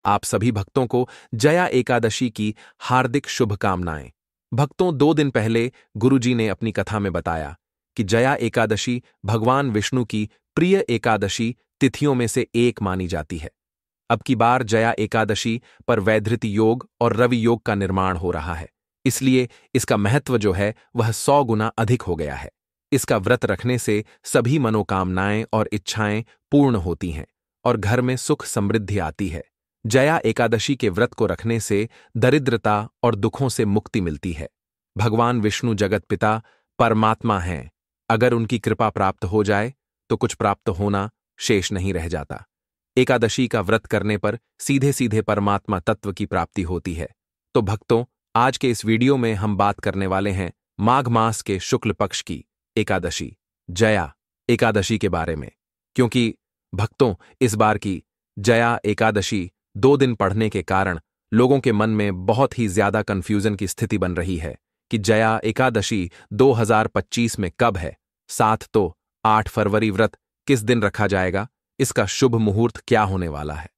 आप सभी भक्तों को जया एकादशी की हार्दिक शुभकामनाएं। भक्तों, 2 दिन पहले गुरुजी ने अपनी कथा में बताया कि जया एकादशी भगवान विष्णु की प्रिय एकादशी तिथियों में से एक मानी जाती है। अब की बार जया एकादशी पर वैधृति योग और रवि योग का निर्माण हो रहा है, इसलिए इसका महत्व जो है वह 100 गुना अधिक हो गया है। इसका व्रत रखने से सभी मनोकामनाएं और इच्छाएं पूर्ण होती हैं और घर में सुख समृद्धि आती है। जया एकादशी के व्रत को रखने से दरिद्रता और दुखों से मुक्ति मिलती है। भगवान विष्णु जगत पिता परमात्मा हैं। अगर उनकी कृपा प्राप्त हो जाए तो कुछ प्राप्त होना शेष नहीं रह जाता। एकादशी का व्रत करने पर सीधे सीधे परमात्मा तत्व की प्राप्ति होती है। तो भक्तों, आज के इस वीडियो में हम बात करने वाले हैं माघ मास के शुक्ल पक्ष की एकादशी जया एकादशी के बारे में। क्योंकि भक्तों, इस बार की जया एकादशी 2 दिन पढ़ने के कारण लोगों के मन में बहुत ही ज्यादा कंफ्यूजन की स्थिति बन रही है कि जया एकादशी 2025 में कब है। साथ तो 8 फरवरी व्रत किस दिन रखा जाएगा, इसका शुभ मुहूर्त क्या होने वाला है,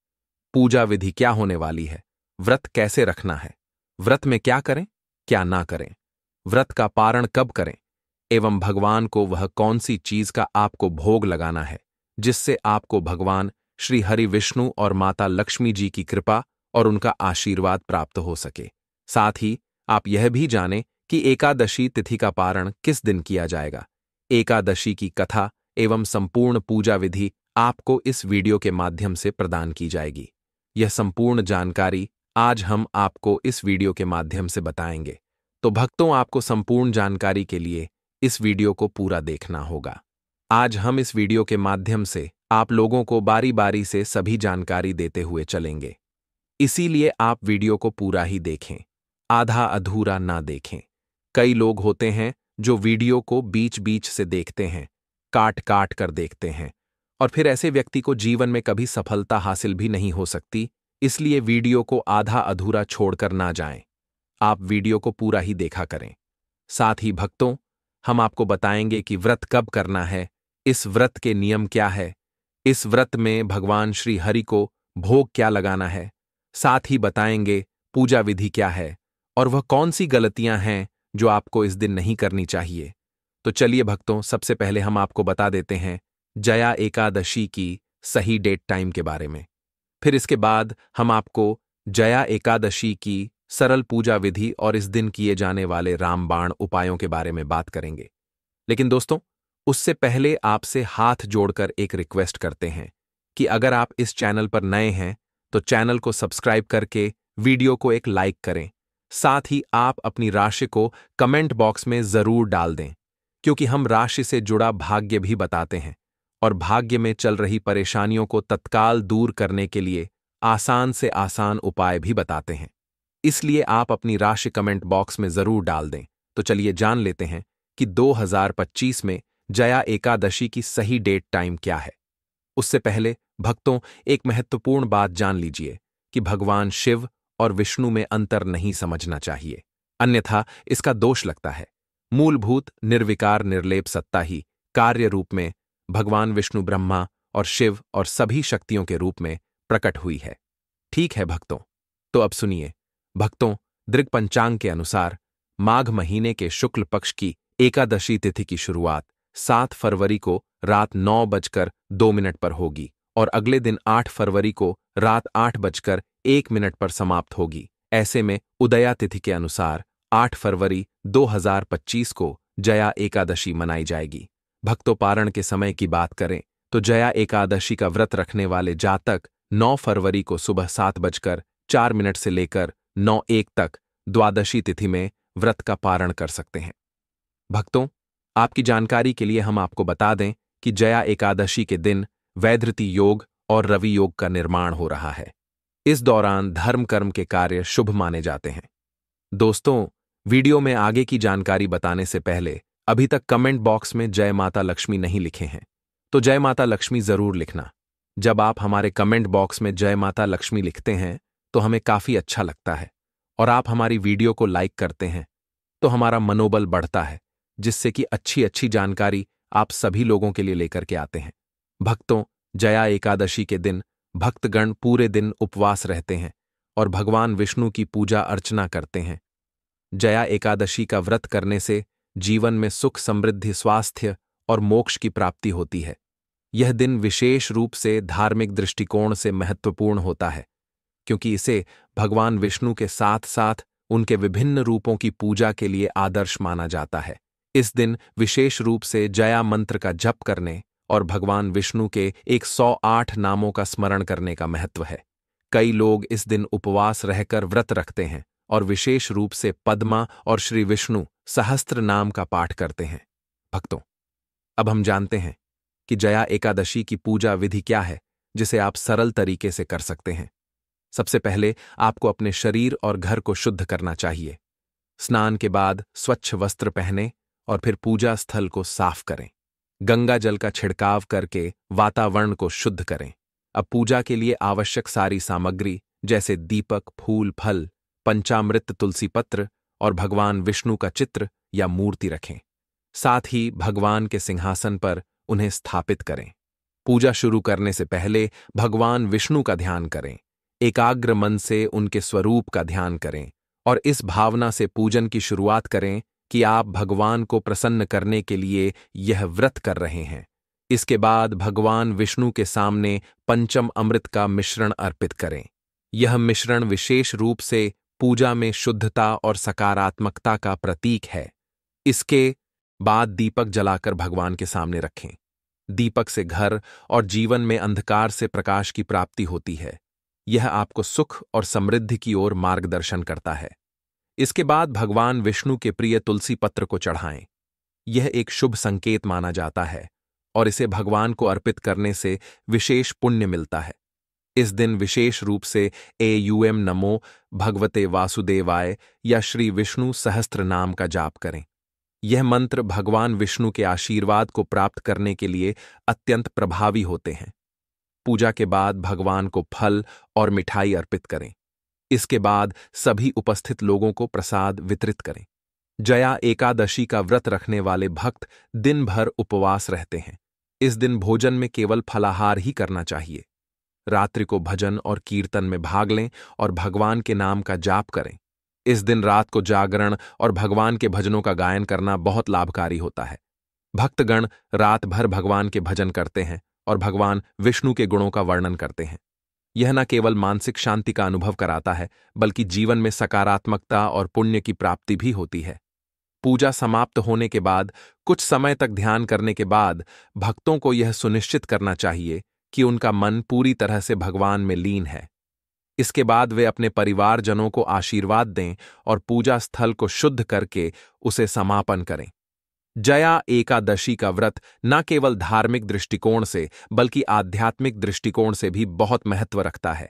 पूजा विधि क्या होने वाली है, व्रत कैसे रखना है, व्रत में क्या करें क्या ना करें, व्रत का पारण कब करें, एवं भगवान को वह कौन सी चीज का आपको भोग लगाना है जिससे आपको भगवान श्री हरि विष्णु और माता लक्ष्मी जी की कृपा और उनका आशीर्वाद प्राप्त हो सके। साथ ही आप यह भी जानें कि एकादशी तिथि का पारण किस दिन किया जाएगा। एकादशी की कथा एवं संपूर्ण पूजा विधि आपको इस वीडियो के माध्यम से प्रदान की जाएगी। यह संपूर्ण जानकारी आज हम आपको इस वीडियो के माध्यम से बताएंगे। तो भक्तों, आपको संपूर्ण जानकारी के लिए इस वीडियो को पूरा देखना होगा। आज हम इस वीडियो के माध्यम से आप लोगों को बारी बारी से सभी जानकारी देते हुए चलेंगे, इसीलिए आप वीडियो को पूरा ही देखें, आधा अधूरा ना देखें। कई लोग होते हैं जो वीडियो को बीच बीच से देखते हैं, काट काट कर देखते हैं, और फिर ऐसे व्यक्ति को जीवन में कभी सफलता हासिल भी नहीं हो सकती। इसलिए वीडियो को आधा अधूरा छोड़कर ना जाएं, आप वीडियो को पूरा ही देखा करें। साथ ही भक्तों, हम आपको बताएंगे कि व्रत कब करना है, इस व्रत के नियम क्या है, इस व्रत में भगवान श्री हरि को भोग क्या लगाना है। साथ ही बताएंगे पूजा विधि क्या है और वह कौन सी गलतियां हैं जो आपको इस दिन नहीं करनी चाहिए। तो चलिए भक्तों, सबसे पहले हम आपको बता देते हैं जया एकादशी की सही डेट टाइम के बारे में। फिर इसके बाद हम आपको जया एकादशी की सरल पूजा विधि और इस दिन किए जाने वाले रामबाण उपायों के बारे में बात करेंगे। लेकिन दोस्तों, उससे पहले आपसे हाथ जोड़कर एक रिक्वेस्ट करते हैं कि अगर आप इस चैनल पर नए हैं तो चैनल को सब्सक्राइब करके वीडियो को एक लाइक करें। साथ ही आप अपनी राशि को कमेंट बॉक्स में जरूर डाल दें, क्योंकि हम राशि से जुड़ा भाग्य भी बताते हैं और भाग्य में चल रही परेशानियों को तत्काल दूर करने के लिए आसान से आसान उपाय भी बताते हैं। इसलिए आप अपनी राशि कमेंट बॉक्स में जरूर डाल दें। तो चलिए जान लेते हैं कि 2025 में जया एकादशी की सही डेट टाइम क्या है। उससे पहले भक्तों, एक महत्वपूर्ण बात जान लीजिए कि भगवान शिव और विष्णु में अंतर नहीं समझना चाहिए, अन्यथा इसका दोष लगता है। मूलभूत निर्विकार निर्लेप सत्ता ही कार्य रूप में भगवान विष्णु ब्रह्मा और शिव और सभी शक्तियों के रूप में प्रकट हुई है। ठीक है भक्तों, तो अब सुनिए भक्तों, दृग पंचांग के अनुसार माघ महीने के शुक्ल पक्ष की एकादशी तिथि की शुरुआत 7 फरवरी को रात 9:02 पर होगी और अगले दिन 8 फरवरी को रात 8:01 पर समाप्त होगी। ऐसे में उदया तिथि के अनुसार 8 फरवरी 2025 को जया एकादशी मनाई जाएगी। भक्तों, पारण के समय की बात करें तो जया एकादशी का व्रत रखने वाले जातक 9 फरवरी को सुबह 7:04 से लेकर 9:01 तक द्वादशी तिथि में व्रत का पारण कर सकते हैं। भक्तों, आपकी जानकारी के लिए हम आपको बता दें कि जया एकादशी के दिन वैधृति योग और रवि योग का निर्माण हो रहा है। इस दौरान धर्म कर्म के कार्य शुभ माने जाते हैं। दोस्तों, वीडियो में आगे की जानकारी बताने से पहले अभी तक कमेंट बॉक्स में जय माता लक्ष्मी नहीं लिखे हैं तो जय माता लक्ष्मी जरूर लिखना। जब आप हमारे कमेंट बॉक्स में जय माता लक्ष्मी लिखते हैं तो हमें काफी अच्छा लगता है और आप हमारी वीडियो को लाइक करते हैं तो हमारा मनोबल बढ़ता है, जिससे कि अच्छी अच्छी जानकारी आप सभी लोगों के लिए लेकर के आते हैं। भक्तों, जया एकादशी के दिन भक्तगण पूरे दिन उपवास रहते हैं और भगवान विष्णु की पूजा अर्चना करते हैं। जया एकादशी का व्रत करने से जीवन में सुख, समृद्धि, स्वास्थ्य और मोक्ष की प्राप्ति होती है। यह दिन विशेष रूप से धार्मिक दृष्टिकोण से महत्वपूर्ण होता है, क्योंकि इसे भगवान विष्णु के साथ साथ उनके विभिन्न रूपों की पूजा के लिए आदर्श माना जाता है। इस दिन विशेष रूप से जया मंत्र का जप करने और भगवान विष्णु के 108 नामों का स्मरण करने का महत्व है। कई लोग इस दिन उपवास रहकर व्रत रखते हैं और विशेष रूप से पद्मा और श्री विष्णु सहस्त्र नाम का पाठ करते हैं। भक्तों, अब हम जानते हैं कि जया एकादशी की पूजा विधि क्या है, जिसे आप सरल तरीके से कर सकते हैं। सबसे पहले आपको अपने शरीर और घर को शुद्ध करना चाहिए। स्नान के बाद स्वच्छ वस्त्र पहनें और फिर पूजा स्थल को साफ करें। गंगा जल का छिड़काव करके वातावरण को शुद्ध करें। अब पूजा के लिए आवश्यक सारी सामग्री जैसे दीपक, फूल, फल, पंचामृत, तुलसी पत्र और भगवान विष्णु का चित्र या मूर्ति रखें। साथ ही भगवान के सिंहासन पर उन्हें स्थापित करें। पूजा शुरू करने से पहले भगवान विष्णु का ध्यान करें। एकाग्र मन से उनके स्वरूप का ध्यान करें और इस भावना से पूजन की शुरुआत करें कि आप भगवान को प्रसन्न करने के लिए यह व्रत कर रहे हैं। इसके बाद भगवान विष्णु के सामने पंचम अमृत का मिश्रण अर्पित करें। यह मिश्रण विशेष रूप से पूजा में शुद्धता और सकारात्मकता का प्रतीक है। इसके बाद दीपक जलाकर भगवान के सामने रखें। दीपक से घर और जीवन में अंधकार से प्रकाश की प्राप्ति होती है। यह आपको सुख और समृद्धि की ओर मार्गदर्शन करता है। इसके बाद भगवान विष्णु के प्रिय तुलसी पत्र को चढ़ाएं। यह एक शुभ संकेत माना जाता है और इसे भगवान को अर्पित करने से विशेष पुण्य मिलता है। इस दिन विशेष रूप से एयूएम नमो भगवते वासुदेवाय या श्री विष्णु सहस्त्र नाम का जाप करें। यह मंत्र भगवान विष्णु के आशीर्वाद को प्राप्त करने के लिए अत्यंत प्रभावी होते हैं। पूजा के बाद भगवान को फल और मिठाई अर्पित करें। इसके बाद सभी उपस्थित लोगों को प्रसाद वितरित करें। जया एकादशी का व्रत रखने वाले भक्त दिन भर उपवास रहते हैं। इस दिन भोजन में केवल फलाहार ही करना चाहिए। रात्रि को भजन और कीर्तन में भाग लें और भगवान के नाम का जाप करें। इस दिन रात को जागरण और भगवान के भजनों का गायन करना बहुत लाभकारी होता है। भक्तगण रात भर भगवान के भजन करते हैं और भगवान विष्णु के गुणों का वर्णन करते हैं। यह न केवल मानसिक शांति का अनुभव कराता है, बल्कि जीवन में सकारात्मकता और पुण्य की प्राप्ति भी होती है। पूजा समाप्त होने के बाद कुछ समय तक ध्यान करने के बाद भक्तों को यह सुनिश्चित करना चाहिए कि उनका मन पूरी तरह से भगवान में लीन है। इसके बाद वे अपने परिवारजनों को आशीर्वाद दें और पूजा स्थल को शुद्ध करके उसे समापन करें। जया एकादशी का व्रत न केवल धार्मिक दृष्टिकोण से बल्कि आध्यात्मिक दृष्टिकोण से भी बहुत महत्व रखता है।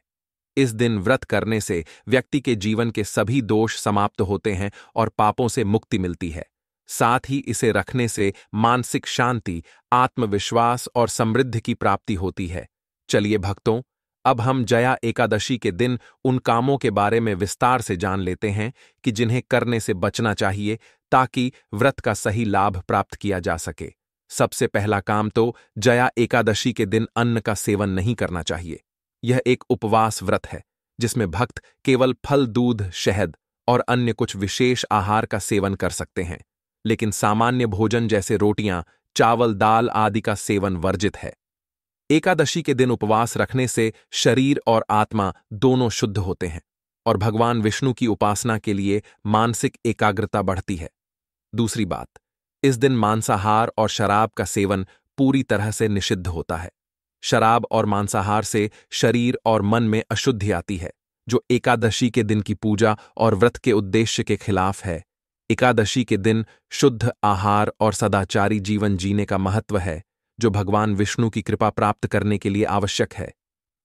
इस दिन व्रत करने से व्यक्ति के जीवन के सभी दोष समाप्त होते हैं और पापों से मुक्ति मिलती है। साथ ही इसे रखने से मानसिक शांति, आत्मविश्वास और समृद्धि की प्राप्ति होती है। चलिए भक्तों, अब हम जया एकादशी के दिन उन कामों के बारे में विस्तार से जान लेते हैं कि जिन्हें करने से बचना चाहिए ताकि व्रत का सही लाभ प्राप्त किया जा सके। सबसे पहला काम तो जया एकादशी के दिन अन्न का सेवन नहीं करना चाहिए। यह एक उपवास व्रत है जिसमें भक्त केवल फल, दूध, शहद और अन्य कुछ विशेष आहार का सेवन कर सकते हैं, लेकिन सामान्य भोजन जैसे रोटियां, चावल, दाल आदि का सेवन वर्जित है। एकादशी के दिन उपवास रखने से शरीर और आत्मा दोनों शुद्ध होते हैं और भगवान विष्णु की उपासना के लिए मानसिक एकाग्रता बढ़ती है। दूसरी बात, इस दिन मांसाहार और शराब का सेवन पूरी तरह से निषिद्ध होता है। शराब और मांसाहार से शरीर और मन में अशुद्धि आती है, जो एकादशी के दिन की पूजा और व्रत के उद्देश्य के खिलाफ है। एकादशी के दिन शुद्ध आहार और सदाचारी जीवन जीने का महत्व है, जो भगवान विष्णु की कृपा प्राप्त करने के लिए आवश्यक है।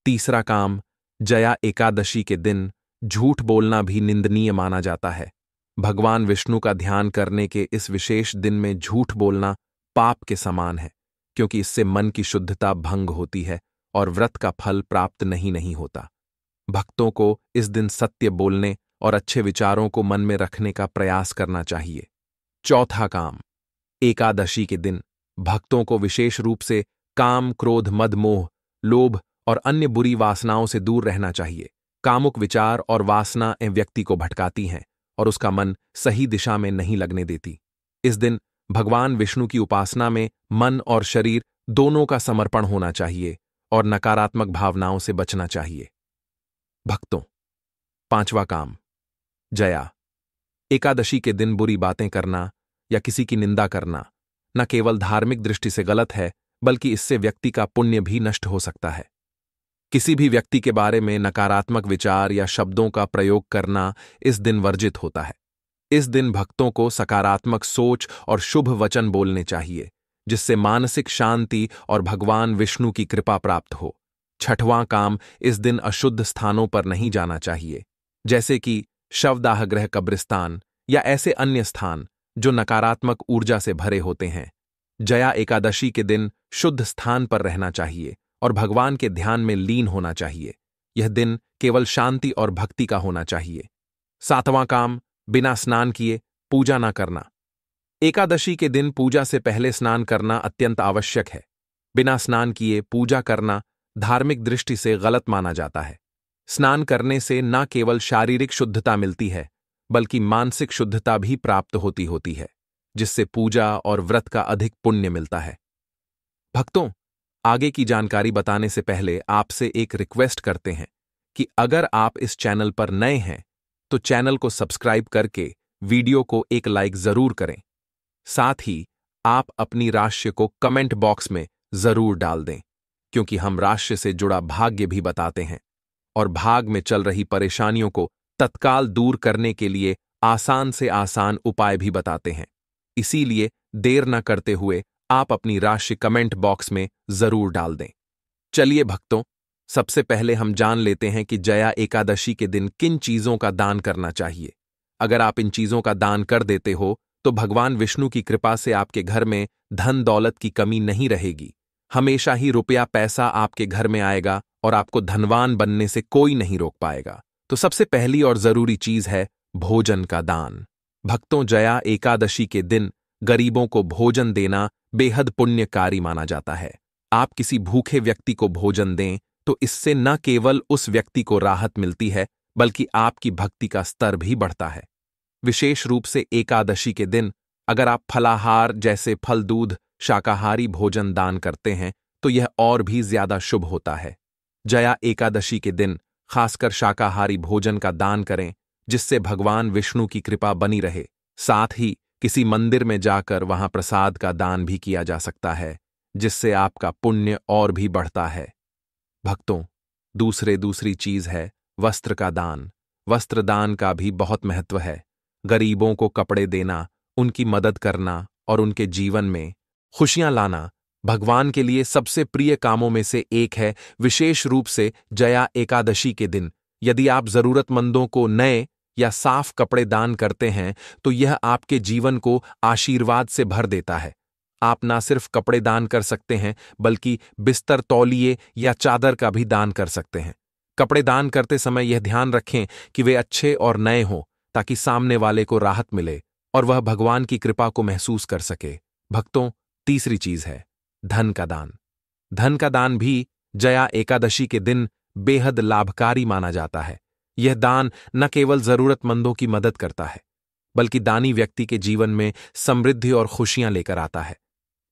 तीसरा काम, जया एकादशी के दिन झूठ बोलना भी निंदनीय माना जाता है। भगवान विष्णु का ध्यान करने के इस विशेष दिन में झूठ बोलना पाप के समान है, क्योंकि इससे मन की शुद्धता भंग होती है और व्रत का फल प्राप्त नहीं होता। भक्तों को इस दिन सत्य बोलने और अच्छे विचारों को मन में रखने का प्रयास करना चाहिए। चौथा काम, एकादशी के दिन भक्तों को विशेष रूप से काम, क्रोध, मद, मोह, लोभ और अन्य बुरी वासनाओं से दूर रहना चाहिए। कामुक विचार और वासनाएं व्यक्ति को भटकाती हैं और उसका मन सही दिशा में नहीं लगने देती। इस दिन भगवान विष्णु की उपासना में मन और शरीर दोनों का समर्पण होना चाहिए और नकारात्मक भावनाओं से बचना चाहिए। भक्तों, पांचवा काम, जया एकादशी के दिन बुरी बातें करना या किसी की निंदा करना न केवल धार्मिक दृष्टि से गलत है, बल्कि इससे व्यक्ति का पुण्य भी नष्ट हो सकता है। किसी भी व्यक्ति के बारे में नकारात्मक विचार या शब्दों का प्रयोग करना इस दिन वर्जित होता है। इस दिन भक्तों को सकारात्मक सोच और शुभ वचन बोलने चाहिए, जिससे मानसिक शांति और भगवान विष्णु की कृपा प्राप्त हो। छठवां काम, इस दिन अशुद्ध स्थानों पर नहीं जाना चाहिए, जैसे कि शवदाह, कब्रिस्तान या ऐसे अन्य स्थान जो नकारात्मक ऊर्जा से भरे होते हैं। जया एकादशी के दिन शुद्ध स्थान पर रहना चाहिए और भगवान के ध्यान में लीन होना चाहिए। यह दिन केवल शांति और भक्ति का होना चाहिए। सातवां काम, बिना स्नान किए पूजा न करना। एकादशी के दिन पूजा से पहले स्नान करना अत्यंत आवश्यक है। बिना स्नान किए पूजा करना धार्मिक दृष्टि से गलत माना जाता है। स्नान करने से न केवल शारीरिक शुद्धता मिलती है, बल्कि मानसिक शुद्धता भी प्राप्त होती है, जिससे पूजा और व्रत का अधिक पुण्य मिलता है। भक्तों, आगे की जानकारी बताने से पहले आपसे एक रिक्वेस्ट करते हैं कि अगर आप इस चैनल पर नए हैं तो चैनल को सब्सक्राइब करके वीडियो को एक लाइक जरूर करें। साथ ही आप अपनी राशि को कमेंट बॉक्स में जरूर डाल दें, क्योंकि हम राशि से जुड़ा भाग्य भी बताते हैं और भाग में चल रही परेशानियों को तत्काल दूर करने के लिए आसान से आसान उपाय भी बताते हैं। इसीलिए देर न करते हुए आप अपनी राशि कमेंट बॉक्स में जरूर डाल दें। चलिए भक्तों, सबसे पहले हम जान लेते हैं कि जया एकादशी के दिन किन चीजों का दान करना चाहिए। अगर आप इन चीजों का दान कर देते हो तो भगवान विष्णु की कृपा से आपके घर में धन दौलत की कमी नहीं रहेगी। हमेशा ही रुपया पैसा आपके घर में आएगा और आपको धनवान बनने से कोई नहीं रोक पाएगा। तो सबसे पहली और जरूरी चीज है भोजन का दान। भक्तों, जया एकादशी के दिन गरीबों को भोजन देना बेहद पुण्यकारी माना जाता है। आप किसी भूखे व्यक्ति को भोजन दें तो इससे न केवल उस व्यक्ति को राहत मिलती है, बल्कि आपकी भक्ति का स्तर भी बढ़ता है। विशेष रूप से एकादशी के दिन अगर आप फलाहार जैसे फल, दूध, शाकाहारी भोजन दान करते हैं तो यह और भी ज्यादा शुभ होता है। जया एकादशी के दिन खासकर शाकाहारी भोजन का दान करें, जिससे भगवान विष्णु की कृपा बनी रहे। साथ ही किसी मंदिर में जाकर वहां प्रसाद का दान भी किया जा सकता है, जिससे आपका पुण्य और भी बढ़ता है। भक्तों, दूसरी चीज है वस्त्र का दान। वस्त्र दान का भी बहुत महत्व है। गरीबों को कपड़े देना, उनकी मदद करना और उनके जीवन में खुशियां लाना भगवान के लिए सबसे प्रिय कामों में से एक है। विशेष रूप से जया एकादशी के दिन यदि आप जरूरतमंदों को नए या साफ कपड़े दान करते हैं तो यह आपके जीवन को आशीर्वाद से भर देता है। आप ना सिर्फ कपड़े दान कर सकते हैं, बल्कि बिस्तर, तौलिए या चादर का भी दान कर सकते हैं। कपड़े दान करते समय यह ध्यान रखें कि वे अच्छे और नए हों, ताकि सामने वाले को राहत मिले और वह भगवान की कृपा को महसूस कर सके। भक्तों, तीसरी चीज है धन का दान। धन का दान भी जया एकादशी के दिन बेहद लाभकारी माना जाता है। यह दान न केवल जरूरतमंदों की मदद करता है, बल्कि दानी व्यक्ति के जीवन में समृद्धि और खुशियां लेकर आता है।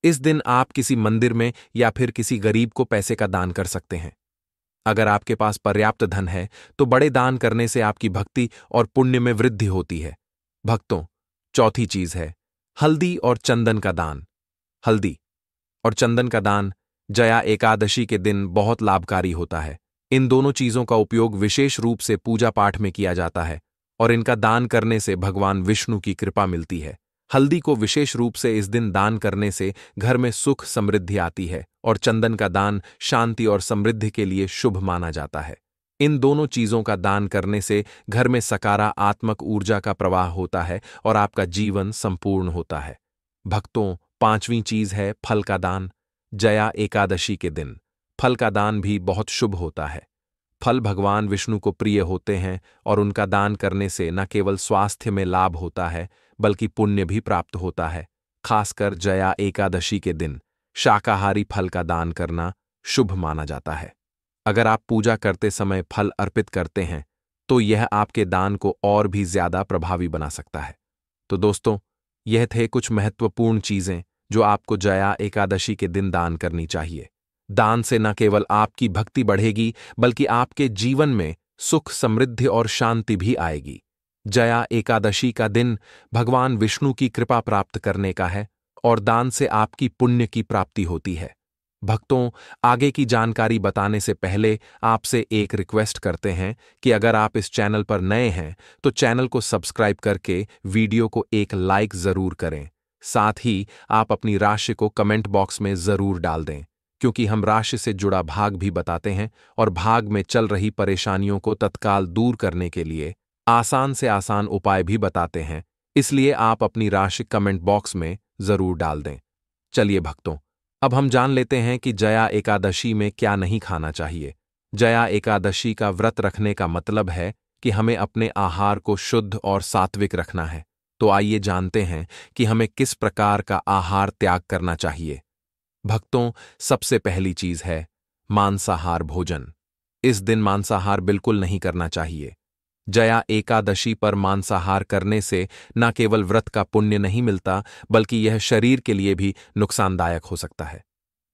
इस दिन आप किसी मंदिर में या फिर किसी गरीब को पैसे का दान कर सकते हैं। अगर आपके पास पर्याप्त धन है तो बड़े दान करने से आपकी भक्ति और पुण्य में वृद्धि होती है। भक्तों, चौथी चीज है हल्दी और चंदन का दान। हल्दी और चंदन का दान जया एकादशी के दिन बहुत लाभकारी होता है। इन दोनों चीजों का उपयोग विशेष रूप से पूजा पाठ में किया जाता है और इनका दान करने से भगवान विष्णु की कृपा मिलती है। हल्दी को विशेष रूप से इस दिन दान करने से घर में सुख समृद्धि आती है और चंदन का दान शांति और समृद्धि के लिए शुभ माना जाता है। इन दोनों चीजों का दान करने से घर में सकारात्मक ऊर्जा का प्रवाह होता है और आपका जीवन संपूर्ण होता है। भक्तों, पांचवीं चीज है फल का दान। जया एकादशी के दिन फल का दान भी बहुत शुभ होता है। फल भगवान विष्णु को प्रिय होते हैं और उनका दान करने से न केवल स्वास्थ्य में लाभ होता है, बल्कि पुण्य भी प्राप्त होता है। खासकर जया एकादशी के दिन शाकाहारी फल का दान करना शुभ माना जाता है। अगर आप पूजा करते समय फल अर्पित करते हैं तो यह आपके दान को और भी ज्यादा प्रभावी बना सकता है। तो दोस्तों, यह थे कुछ महत्वपूर्ण चीजें जो आपको जया एकादशी के दिन दान करनी चाहिए। दान से न केवल आपकी भक्ति बढ़ेगी बल्कि आपके जीवन में सुख, समृद्धि और शांति भी आएगी। जया एकादशी का दिन भगवान विष्णु की कृपा प्राप्त करने का है और दान से आपकी पुण्य की प्राप्ति होती है। भक्तों, आगे की जानकारी बताने से पहले आपसे एक रिक्वेस्ट करते हैं कि अगर आप इस चैनल पर नए हैं तो चैनल को सब्सक्राइब करके वीडियो को एक लाइक जरूर करें। साथ ही आप अपनी राशि को कमेंट बॉक्स में जरूर डाल दें, क्योंकि हम राशि से जुड़ा भाग भी बताते हैं और भाग में चल रही परेशानियों को तत्काल दूर करने के लिए आसान से आसान उपाय भी बताते हैं। इसलिए आप अपनी राशि कमेंट बॉक्स में जरूर डाल दें। चलिए भक्तों, अब हम जान लेते हैं कि जया एकादशी में क्या नहीं खाना चाहिए। जया एकादशी का व्रत रखने का मतलब है कि हमें अपने आहार को शुद्ध और सात्विक रखना है। तो आइए जानते हैं कि हमें किस प्रकार का आहार त्याग करना चाहिए। भक्तों, सबसे पहली चीज है मांसाहार भोजन। इस दिन मांसाहार बिल्कुल नहीं करना चाहिए। जया एकादशी पर मांसाहार करने से न केवल व्रत का पुण्य नहीं मिलता बल्कि यह शरीर के लिए भी नुकसानदायक हो सकता है।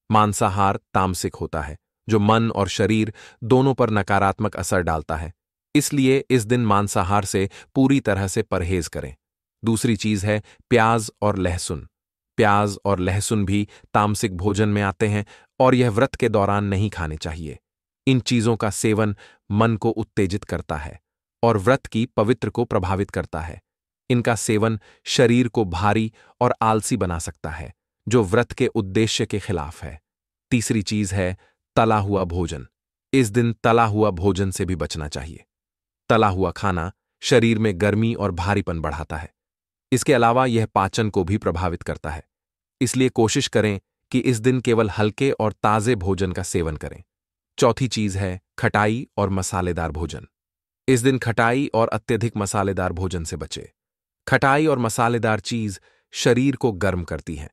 मांसाहार तामसिक होता है, जो मन और शरीर दोनों पर नकारात्मक असर डालता है। इसलिए इस दिन मांसाहार से पूरी तरह से परहेज करें। दूसरी चीज है प्याज और लहसुन। प्याज और लहसुन भी तामसिक भोजन में आते हैं और यह व्रत के दौरान नहीं खाने चाहिए। इन चीजों का सेवन मन को उत्तेजित करता है और व्रत की पवित्र को प्रभावित करता है। इनका सेवन शरीर को भारी और आलसी बना सकता है, जो व्रत के उद्देश्य के खिलाफ है। तीसरी चीज है तला हुआ भोजन। इस दिन तला हुआ भोजन से भी बचना चाहिए। तला हुआ खाना शरीर में गर्मी और भारीपन बढ़ाता है। इसके अलावा यह पाचन को भी प्रभावित करता है। इसलिए कोशिश करें कि इस दिन केवल हल्के और ताजे भोजन का सेवन करें। चौथी चीज है खटाई और मसालेदार भोजन। इस दिन खटाई और अत्यधिक मसालेदार भोजन से बचें। खटाई और मसालेदार चीज शरीर को गर्म करती हैं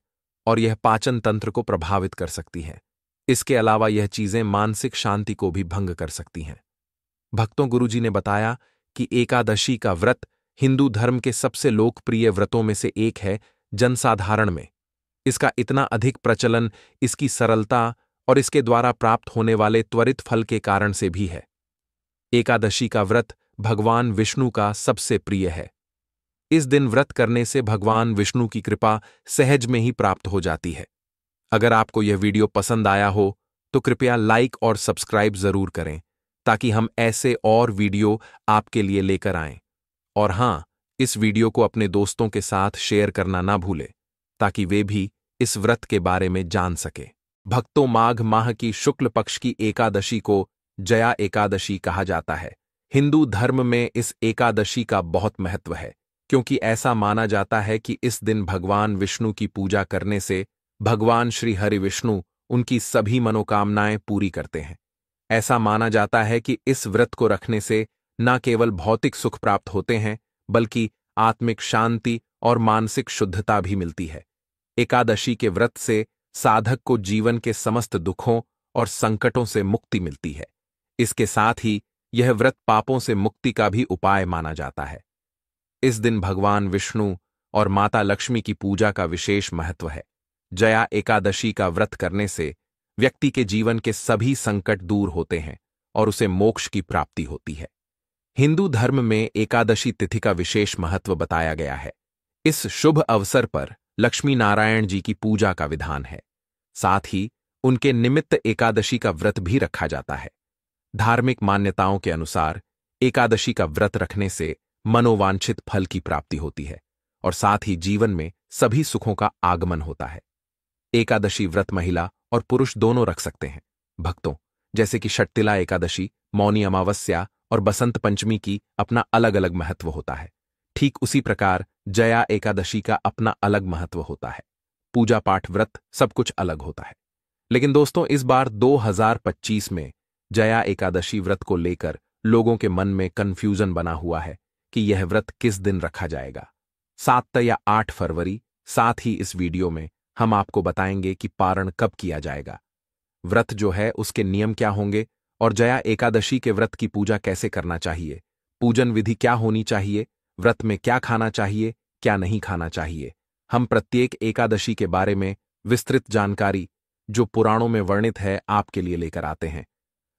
और यह पाचन तंत्र को प्रभावित कर सकती है। इसके अलावा यह चीजें मानसिक शांति को भी भंग कर सकती हैं। भक्तों, गुरुजी ने बताया कि एकादशी का व्रत हिंदू धर्म के सबसे लोकप्रिय व्रतों में से एक है। जनसाधारण में इसका इतना अधिक प्रचलन इसकी सरलता और इसके द्वारा प्राप्त होने वाले त्वरित फल के कारण से भी है। एकादशी का व्रत भगवान विष्णु का सबसे प्रिय है। इस दिन व्रत करने से भगवान विष्णु की कृपा सहज में ही प्राप्त हो जाती है। अगर आपको यह वीडियो पसंद आया हो तो कृपया लाइक और सब्सक्राइब जरूर करें, ताकि हम ऐसे और वीडियो आपके लिए लेकर आएं। और हां, इस वीडियो को अपने दोस्तों के साथ शेयर करना ना भूलें, ताकि वे भी इस व्रत के बारे में जान सके। भक्तों, माघ माह की शुक्ल पक्ष की एकादशी को जया एकादशी कहा जाता है। हिंदू धर्म में इस एकादशी का बहुत महत्व है, क्योंकि ऐसा माना जाता है कि इस दिन भगवान विष्णु की पूजा करने से भगवान श्री हरि विष्णु उनकी सभी मनोकामनाएं पूरी करते हैं। ऐसा माना जाता है कि इस व्रत को रखने से न केवल भौतिक सुख प्राप्त होते हैं बल्कि आत्मिक शांति और मानसिक शुद्धता भी मिलती है। एकादशी के व्रत से साधक को जीवन के समस्त दुखों और संकटों से मुक्ति मिलती है। इसके साथ ही यह व्रत पापों से मुक्ति का भी उपाय माना जाता है। इस दिन भगवान विष्णु और माता लक्ष्मी की पूजा का विशेष महत्व है। जया एकादशी का व्रत करने से व्यक्ति के जीवन के सभी संकट दूर होते हैं और उसे मोक्ष की प्राप्ति होती है। हिंदू धर्म में एकादशी तिथि का विशेष महत्व बताया गया है। इस शुभ अवसर पर लक्ष्मी नारायण जी की पूजा का विधान है। साथ ही उनके निमित्त एकादशी का व्रत भी रखा जाता है। धार्मिक मान्यताओं के अनुसार एकादशी का व्रत रखने से मनोवांछित फल की प्राप्ति होती है और साथ ही जीवन में सभी सुखों का आगमन होता है। एकादशी व्रत महिला और पुरुष दोनों रख सकते हैं। भक्तों, जैसे कि षटतिला एकादशी, मौनी अमावस्या और बसंत पंचमी की अपना अलग अलग महत्व होता है, ठीक उसी प्रकार जया एकादशी का अपना अलग महत्व होता है। पूजा पाठ, व्रत सब कुछ अलग होता है। लेकिन दोस्तों, इस बार 2025 में जया एकादशी व्रत को लेकर लोगों के मन में कंफ्यूजन बना हुआ है कि यह व्रत किस दिन रखा जाएगा, 7 या 8 फरवरी। साथ ही इस वीडियो में हम आपको बताएंगे कि पारण कब किया जाएगा, व्रत जो है उसके नियम क्या होंगे और जया एकादशी के व्रत की पूजा कैसे करना चाहिए, पूजन विधि क्या होनी चाहिए, व्रत में क्या खाना चाहिए, क्या नहीं खाना चाहिए। हम प्रत्येक एकादशी के बारे में विस्तृत जानकारी जो पुराणों में वर्णित है आपके लिए लेकर आते हैं।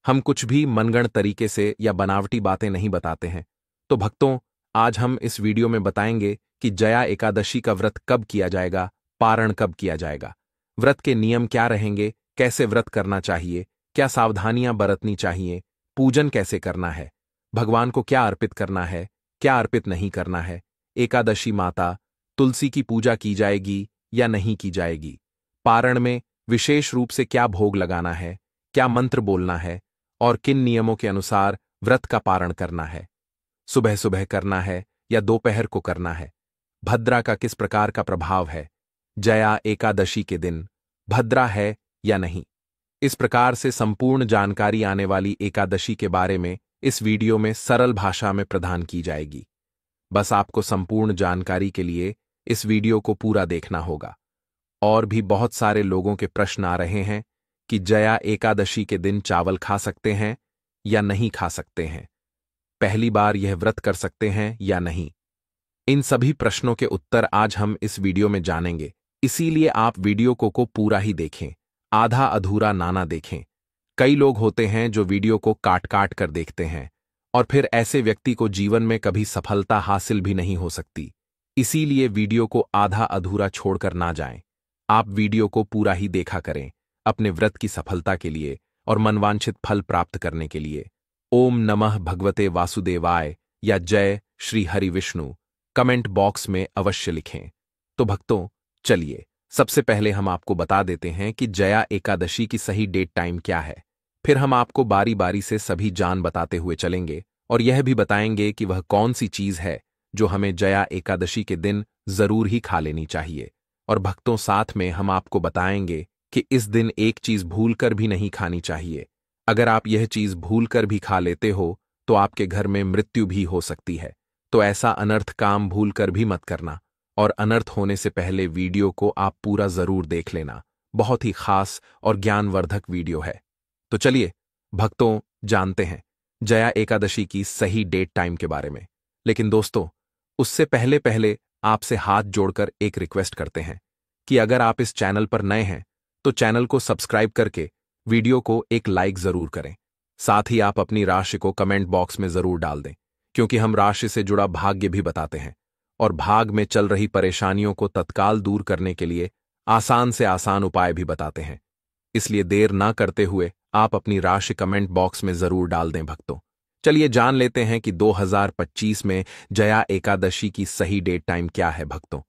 हम कुछ भी मनगढ़ंत तरीके से या बनावटी बातें नहीं बताते हैं। तो भक्तों, आज हम इस वीडियो में बताएंगे कि जया एकादशी का व्रत कब किया जाएगा, पारण कब किया जाएगा, व्रत के नियम क्या रहेंगे, कैसे व्रत करना चाहिए, क्या सावधानियां बरतनी चाहिए, पूजन कैसे करना है, भगवान को क्या अर्पित करना है, क्या अर्पित नहीं करना है, एकादशी माता तुलसी की पूजा की जाएगी या नहीं की जाएगी, पारण में विशेष रूप से क्या भोग लगाना है, क्या मंत्र बोलना है और किन नियमों के अनुसार व्रत का पारण करना है, सुबह सुबह करना है या दोपहर को करना है, भद्रा का किस प्रकार का प्रभाव है, जया एकादशी के दिन भद्रा है या नहीं। इस प्रकार से संपूर्ण जानकारी आने वाली एकादशी के बारे में इस वीडियो में सरल भाषा में प्रदान की जाएगी। बस आपको संपूर्ण जानकारी के लिए इस वीडियो को पूरा देखना होगा। और भी बहुत सारे लोगों के प्रश्न आ रहे हैं कि जया एकादशी के दिन चावल खा सकते हैं या नहीं खा सकते हैं, पहली बार यह व्रत कर सकते हैं या नहीं। इन सभी प्रश्नों के उत्तर आज हम इस वीडियो में जानेंगे, इसीलिए आप वीडियो को पूरा ही देखें, आधा अधूरा ना देखें। कई लोग होते हैं जो वीडियो को काट काट कर देखते हैं और फिर ऐसे व्यक्ति को जीवन में कभी सफलता हासिल भी नहीं हो सकती। इसीलिए वीडियो को आधा अधूरा छोड़कर ना जाएं। आप वीडियो को पूरा ही देखा करें अपने व्रत की सफलता के लिए और मनवांछित फल प्राप्त करने के लिए। ओम नमः भगवते वासुदेवाय या जय श्री हरि विष्णु कमेंट बॉक्स में अवश्य लिखें। तो भक्तों, चलिए सबसे पहले हम आपको बता देते हैं कि जया एकादशी की सही डेट टाइम क्या है। फिर हम आपको बारी बारी से सभी जान बताते हुए चलेंगे और यह भी बताएंगे कि वह कौन सी चीज है जो हमें जया एकादशी के दिन जरूर ही खा लेनी चाहिए। और भक्तों, साथ में हम आपको बताएंगे कि इस दिन एक चीज भूलकर भी नहीं खानी चाहिए। अगर आप यह चीज भूलकर भी खा लेते हो तो आपके घर में मृत्यु भी हो सकती है। तो ऐसा अनर्थ काम भूलकर भी मत करना और अनर्थ होने से पहले वीडियो को आप पूरा जरूर देख लेना। बहुत ही खास और ज्ञानवर्धक वीडियो है। तो चलिए भक्तों, जानते हैं जया एकादशी की सही डेट टाइम के बारे में। लेकिन दोस्तों, उससे पहले पहले आपसे हाथ जोड़कर एक रिक्वेस्ट करते हैं कि अगर आप इस चैनल पर नए हैं तो चैनल को सब्सक्राइब करके वीडियो को एक लाइक जरूर करें। साथ ही आप अपनी राशि को कमेंट बॉक्स में जरूर डाल दें, क्योंकि हम राशि से जुड़ा भाग्य भी बताते हैं और भाग में चल रही परेशानियों को तत्काल दूर करने के लिए आसान से आसान उपाय भी बताते हैं। इसलिए देर ना करते हुए आप अपनी राशि कमेंट बॉक्स में जरूर डाल दें भक्तों। चलिए जान लेते हैं कि 2025 में जया एकादशी की सही डेट टाइम क्या है भक्तों।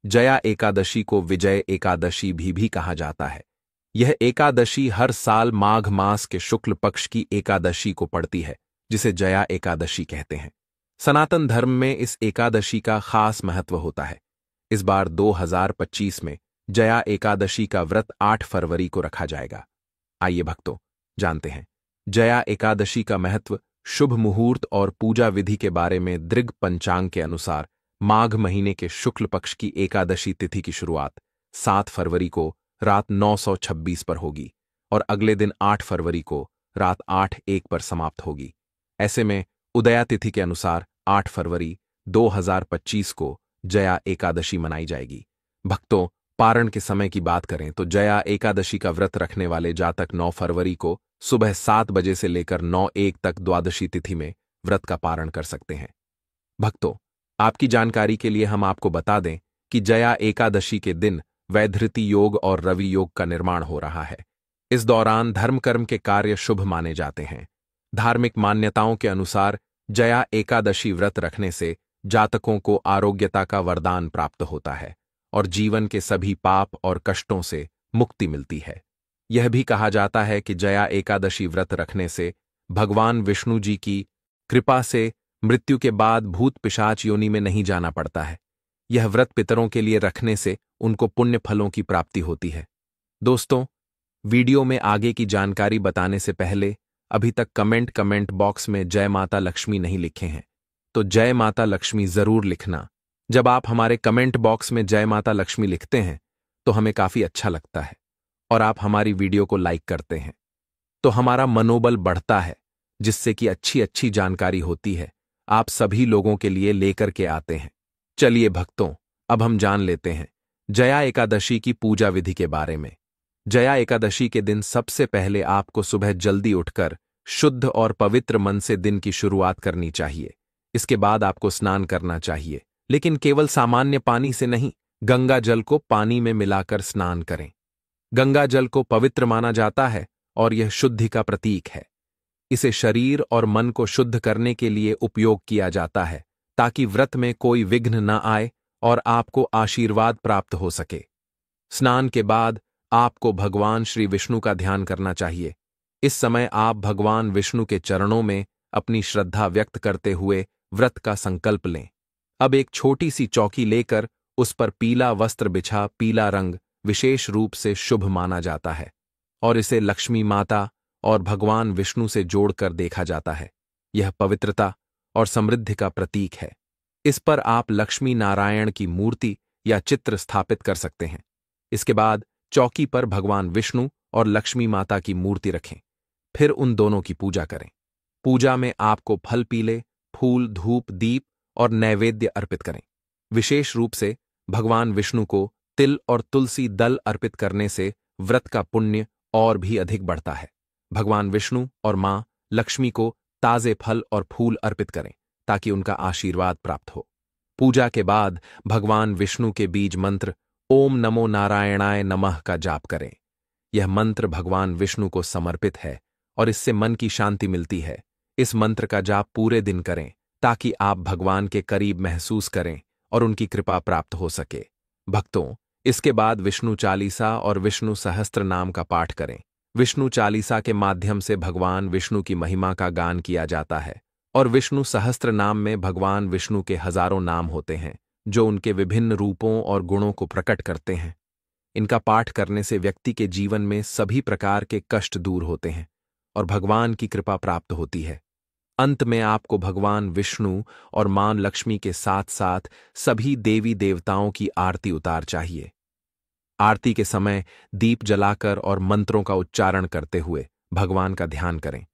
जया एकादशी को विजय एकादशी भी कहा जाता है। यह एकादशी हर साल माघ मास के शुक्ल पक्ष की एकादशी को पड़ती है, जिसे जया एकादशी कहते हैं। सनातन धर्म में इस एकादशी का खास महत्व होता है। इस बार 2025 में जया एकादशी का व्रत 8 फरवरी को रखा जाएगा। आइए भक्तों, जानते हैं जया एकादशी का महत्व, शुभ मुहूर्त और पूजा विधि के बारे में। दृग पंचांग के अनुसार माघ महीने के शुक्ल पक्ष की एकादशी तिथि की शुरुआत 7 फरवरी को रात 9:26 पर होगी और अगले दिन 8 फरवरी को रात 8:01 पर समाप्त होगी। ऐसे में उदया तिथि के अनुसार 8 फरवरी 2025 को जया एकादशी मनाई जाएगी। भक्तों, पारण के समय की बात करें तो जया एकादशी का व्रत रखने वाले जातक 9 फरवरी को सुबह 7 बजे से लेकर 9:01 तक द्वादशी तिथि में व्रत का पारण कर सकते हैं। भक्तों, आपकी जानकारी के लिए हम आपको बता दें कि जया एकादशी के दिन वैधृति योग और रवि योग का निर्माण हो रहा है। इस दौरान धर्म कर्म के कार्य शुभ माने जाते हैं। धार्मिक मान्यताओं के अनुसार जया एकादशी व्रत रखने से जातकों को आरोग्यता का वरदान प्राप्त होता है और जीवन के सभी पाप और कष्टों से मुक्ति मिलती है। यह भी कहा जाता है कि जया एकादशी व्रत रखने से भगवान विष्णु जी की कृपा से मृत्यु के बाद भूत पिशाच योनि में नहीं जाना पड़ता है। यह व्रत पितरों के लिए रखने से उनको पुण्य फलों की प्राप्ति होती है। दोस्तों, वीडियो में आगे की जानकारी बताने से पहले अभी तक कमेंट बॉक्स में जय माता लक्ष्मी नहीं लिखे हैं तो जय माता लक्ष्मी जरूर लिखना। जब आप हमारे कमेंट बॉक्स में जय माता लक्ष्मी लिखते हैं तो हमें काफी अच्छा लगता है और आप हमारी वीडियो को लाइक करते हैं। तो हमारा मनोबल बढ़ता है, जिससे कि अच्छी अच्छी जानकारी होती है आप सभी लोगों के लिए लेकर के आते हैं। चलिए भक्तों, अब हम जान लेते हैं जया एकादशी की पूजा विधि के बारे में। जया एकादशी के दिन सबसे पहले आपको सुबह जल्दी उठकर शुद्ध और पवित्र मन से दिन की शुरुआत करनी चाहिए। इसके बाद आपको स्नान करना चाहिए, लेकिन केवल सामान्य पानी से नहीं, गंगा जल को पानी में मिलाकर स्नान करें। गंगा जल को पवित्र माना जाता है और यह शुद्धि का प्रतीक है। इसे शरीर और मन को शुद्ध करने के लिए उपयोग किया जाता है, ताकि व्रत में कोई विघ्न न आए और आपको आशीर्वाद प्राप्त हो सके। स्नान के बाद आपको भगवान श्री विष्णु का ध्यान करना चाहिए। इस समय आप भगवान विष्णु के चरणों में अपनी श्रद्धा व्यक्त करते हुए व्रत का संकल्प लें। अब एक छोटी सी चौकी लेकर उस पर पीला वस्त्र बिछा, पीला रंग विशेष रूप से शुभ माना जाता है और इसे लक्ष्मी माता और भगवान विष्णु से जोड़कर देखा जाता है। यह पवित्रता और समृद्धि का प्रतीक है। इस पर आप लक्ष्मी नारायण की मूर्ति या चित्र स्थापित कर सकते हैं। इसके बाद चौकी पर भगवान विष्णु और लक्ष्मी माता की मूर्ति रखें, फिर उन दोनों की पूजा करें। पूजा में आपको फल, पीले फूल, धूप, दीप और नैवेद्य अर्पित करें। विशेष रूप से भगवान विष्णु को तिल और तुलसी दल अर्पित करने से व्रत का पुण्य और भी अधिक बढ़ता है। भगवान विष्णु और मां लक्ष्मी को ताजे फल और फूल अर्पित करें, ताकि उनका आशीर्वाद प्राप्त हो। पूजा के बाद भगवान विष्णु के बीज मंत्र ओम नमो नारायणाय नमः का जाप करें। यह मंत्र भगवान विष्णु को समर्पित है और इससे मन की शांति मिलती है। इस मंत्र का जाप पूरे दिन करें, ताकि आप भगवान के करीब महसूस करें और उनकी कृपा प्राप्त हो सके। भक्तों, इसके बाद विष्णु चालीसा और विष्णु सहस्त्र नाम का पाठ करें। विष्णु चालीसा के माध्यम से भगवान विष्णु की महिमा का गान किया जाता है और विष्णु सहस्त्र नाम में भगवान विष्णु के हजारों नाम होते हैं, जो उनके विभिन्न रूपों और गुणों को प्रकट करते हैं। इनका पाठ करने से व्यक्ति के जीवन में सभी प्रकार के कष्ट दूर होते हैं और भगवान की कृपा प्राप्त होती है। अंत में आपको भगवान विष्णु और मां लक्ष्मी के साथ साथ सभी देवी देवताओं की आरती उतार चाहिए। आरती के समय दीप जलाकर और मंत्रों का उच्चारण करते हुए भगवान का ध्यान करें।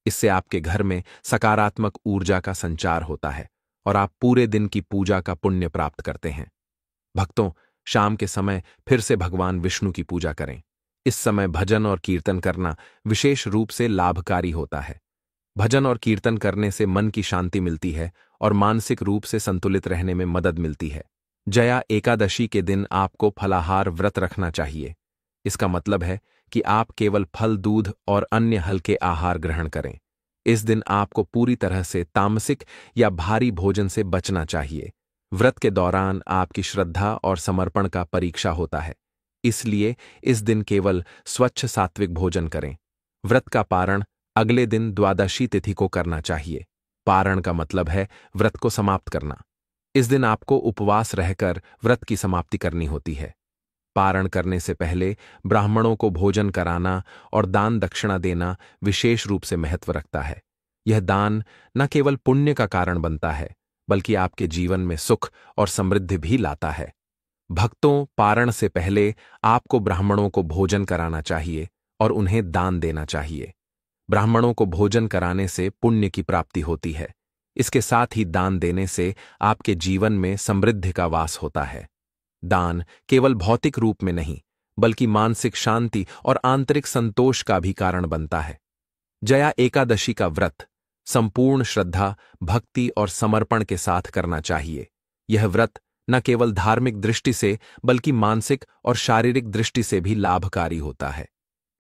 इससे आपके घर में सकारात्मक ऊर्जा का संचार होता है और आप पूरे दिन की पूजा का पुण्य प्राप्त करते हैं। भक्तों, शाम के समय फिर से भगवान विष्णु की पूजा करें। इस समय भजन और कीर्तन करना विशेष रूप से लाभकारी होता है। भजन और कीर्तन करने से मन की शांति मिलती है और मानसिक रूप से संतुलित रहने में मदद मिलती है। जया एकादशी के दिन आपको फलाहार व्रत रखना चाहिए। इसका मतलब है कि आप केवल फल, दूध और अन्य हल्के आहार ग्रहण करें। इस दिन आपको पूरी तरह से तामसिक या भारी भोजन से बचना चाहिए। व्रत के दौरान आपकी श्रद्धा और समर्पण का परीक्षा होता है, इसलिए इस दिन केवल स्वच्छ सात्विक भोजन करें। व्रत का पारण अगले दिन द्वादशी तिथि को करना चाहिए। पारण का मतलब है व्रत को समाप्त करना। इस दिन आपको उपवास रहकर व्रत की समाप्ति करनी होती है। पारण करने से पहले ब्राह्मणों को भोजन कराना और दान दक्षिणा देना विशेष रूप से महत्व रखता है। यह दान न केवल पुण्य का कारण बनता है, बल्कि आपके जीवन में सुख और समृद्धि भी लाता है। भक्तों, पारण से पहले आपको ब्राह्मणों को भोजन कराना चाहिए और उन्हें दान देना चाहिए। ब्राह्मणों को भोजन कराने से पुण्य की प्राप्ति होती है। इसके साथ ही दान देने से आपके जीवन में समृद्धि का वास होता है। दान केवल भौतिक रूप में नहीं, बल्कि मानसिक शांति और आंतरिक संतोष का भी कारण बनता है। जया एकादशी का व्रत संपूर्ण श्रद्धा, भक्ति और समर्पण के साथ करना चाहिए। यह व्रत न केवल धार्मिक दृष्टि से, बल्कि मानसिक और शारीरिक दृष्टि से भी लाभकारी होता है।